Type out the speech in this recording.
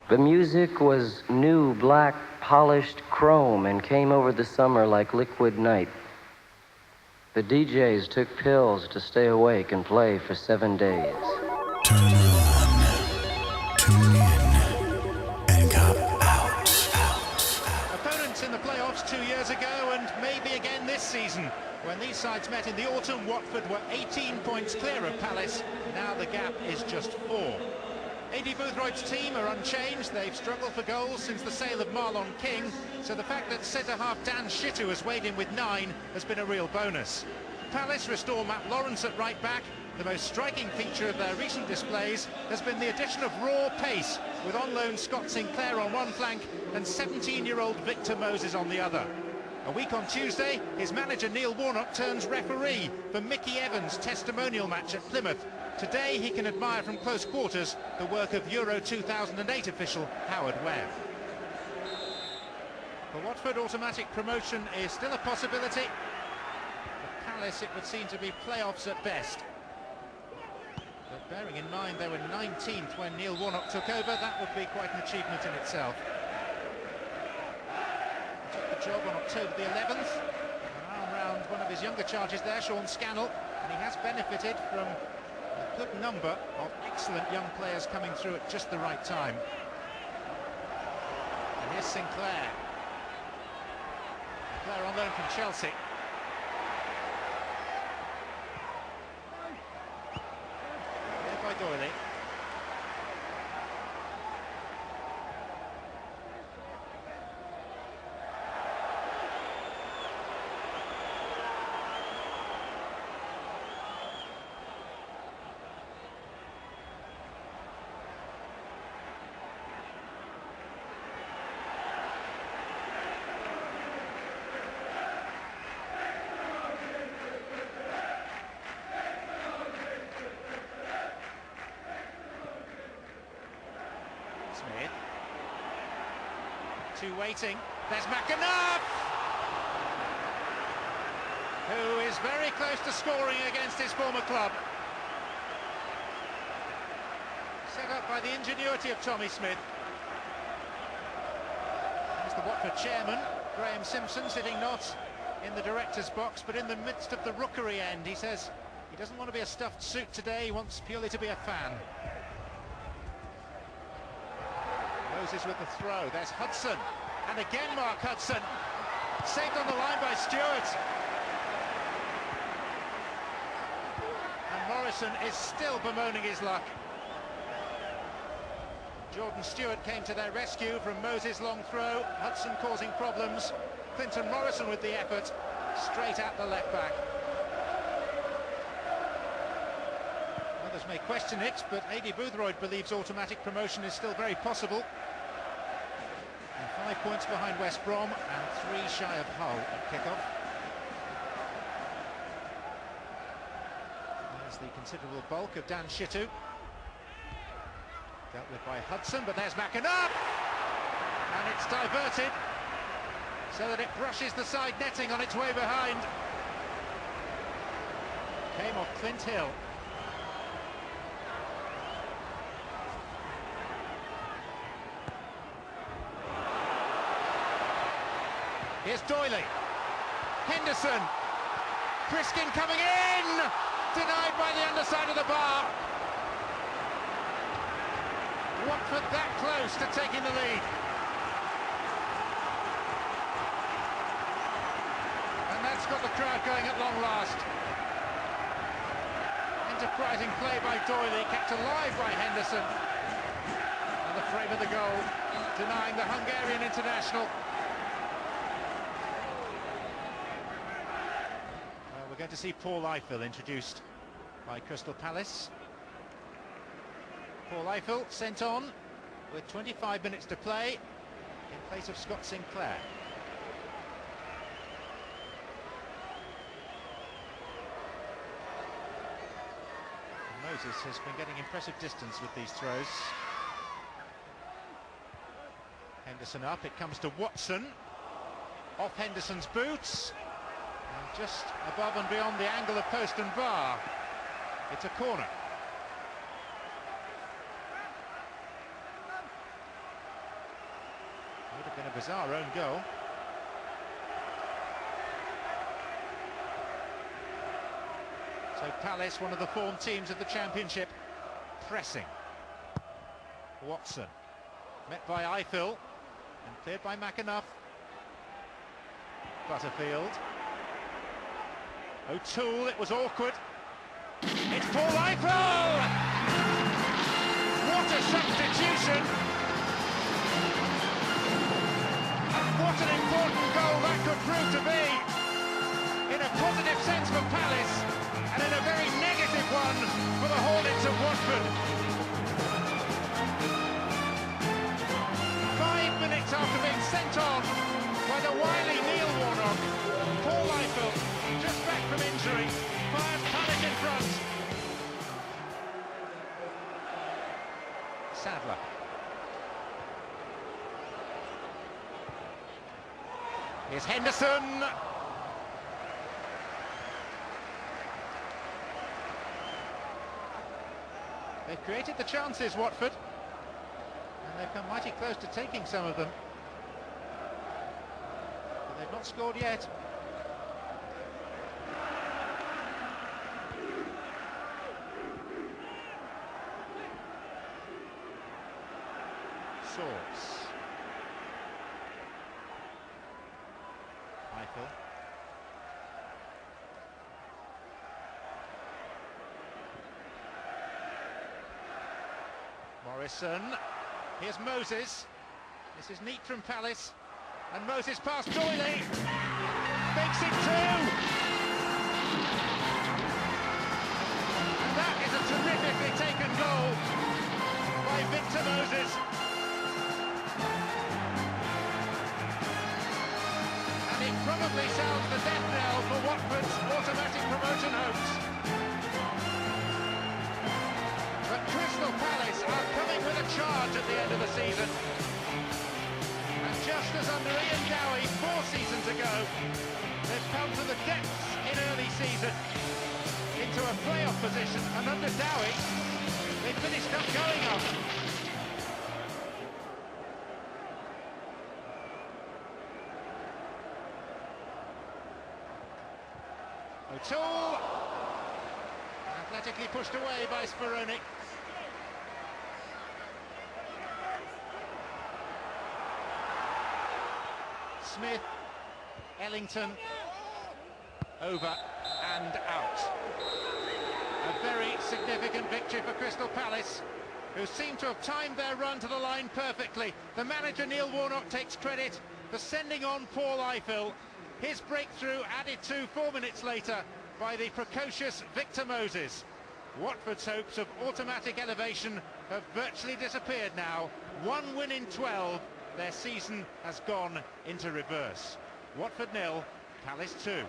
The music was new, black, polished chrome and came over the summer like liquid night. The DJs took pills to stay awake and play for 7 days. Turn on, tune in, and got out. Opponents in the playoffs 2 years ago and maybe again this season. When these sides met in the autumn, Watford were 18 points clear of Palace. Now the gap is just 4. Adi Boothroyd's team are unchanged. They've struggled for goals since the sale of Marlon King, so the fact that centre-half Dan Shittu has weighed in with 9 has been a real bonus. Palace restore Matt Lawrence at right back. The most striking feature of their recent displays has been the addition of raw pace, with on-loan Scott Sinclair on one flank and 17-year-old Victor Moses on the other. A week on Tuesday, his manager Neil Warnock turns referee for Mickey Evans' testimonial match at Plymouth. Today he can admire from close quarters the work of Euro 2008 official Howard Webb. For Watford, automatic promotion is still a possibility. For Palace, it would seem to be playoffs at best. But bearing in mind they were 19th when Neil Warnock took over, that would be quite an achievement in itself. He took the job on October the 11th, an arm round one of his younger charges there, Sean Scannell, and he has benefited from a good number of excellent young players coming through at just the right time. And here's Sinclair. Sinclair on loan from Chelsea. There by Doyley. Smith. Two waiting. There's McAnuff, who is very close to scoring against his former club. Set up by the ingenuity of Tommy Smith. There's the Watford chairman, Graham Simpson, sitting not in the director's box, but in the midst of the rookery end. He says he doesn't want to be a stuffed suit today, he wants purely to be a fan. Moses with the throw, there's Hudson, and again Mark Hudson, saved on the line by Stewart. And Morrison is still bemoaning his luck. Jordan Stewart came to their rescue from Moses' long throw, Hudson causing problems, Clinton Morrison with the effort, straight at the left back. Others may question it, but Adi Boothroyd believes automatic promotion is still very possible. And 5 points behind West Brom and 3 shy of Hull at kick-off. There's the considerable bulk of Dan Shittu. Dealt with by Hudson, but there's McAnuff! And it's diverted so that it brushes the side netting on its way behind. Came off Clint Hill. Here's Doyley. Henderson. Priskin coming in! Denied by the underside of the bar. Watford that close to taking the lead. And that's got the crowd going at long last. Enterprising play by Doyley, kept alive by Henderson. And the frame of the goal, denying the Hungarian international. We're going to see Paul Eiffel introduced by Crystal Palace. Paul Eiffel sent on with 25 minutes to play in place of Scott Sinclair. Moses has been getting impressive distance with these throws. Henderson up, it comes to Watson. Off Henderson's boots. And just above and beyond the angle of post and bar. It's a corner. bizarre own goal. So Palace, one of the form teams of the Championship, pressing. Watson, met by Eiffel, and cleared by McAnuff. Butterfield. O'Toole, it was awkward. It's Paul Eiffel! What a substitution! What an important goal that could prove to be! In a positive sense for Palace, and in a very negative one for the Hornets of Watford. 5 minutes after being sent on by the wily Neil Warnock, Paul Eiffel, just back from injury, fires Palace in front. Sadler. Here's Henderson. They've created the chances, Watford, and they've come mighty close to taking some of them. But they've not scored yet. Sorts. Eiffel. Morrison. Here's Moses. This is neat from Palace. And Moses past Doyley. Makes it 2. And that is a terrifically taken goal by Victor Moses. And it probably sounds the death knell for Watford's automatic promotion hopes. But Crystal Palace are coming with a charge at the end of the season. And just as under Ian Dowie 4 seasons ago, they've come to the depths in early season into a playoff position, and under Dowie, they finished up going up. O'Toole, athletically pushed away by Speroni. Smith, Ellington, over and out. A very significant victory for Crystal Palace, who seem to have timed their run to the line perfectly. The manager, Neil Warnock, takes credit for sending on Paul Eiffel. His breakthrough added to 4 minutes later by the precocious Victor Moses. Watford's hopes of automatic elevation have virtually disappeared now. 1 win in 12, their season has gone into reverse. Watford 0, Palace 2.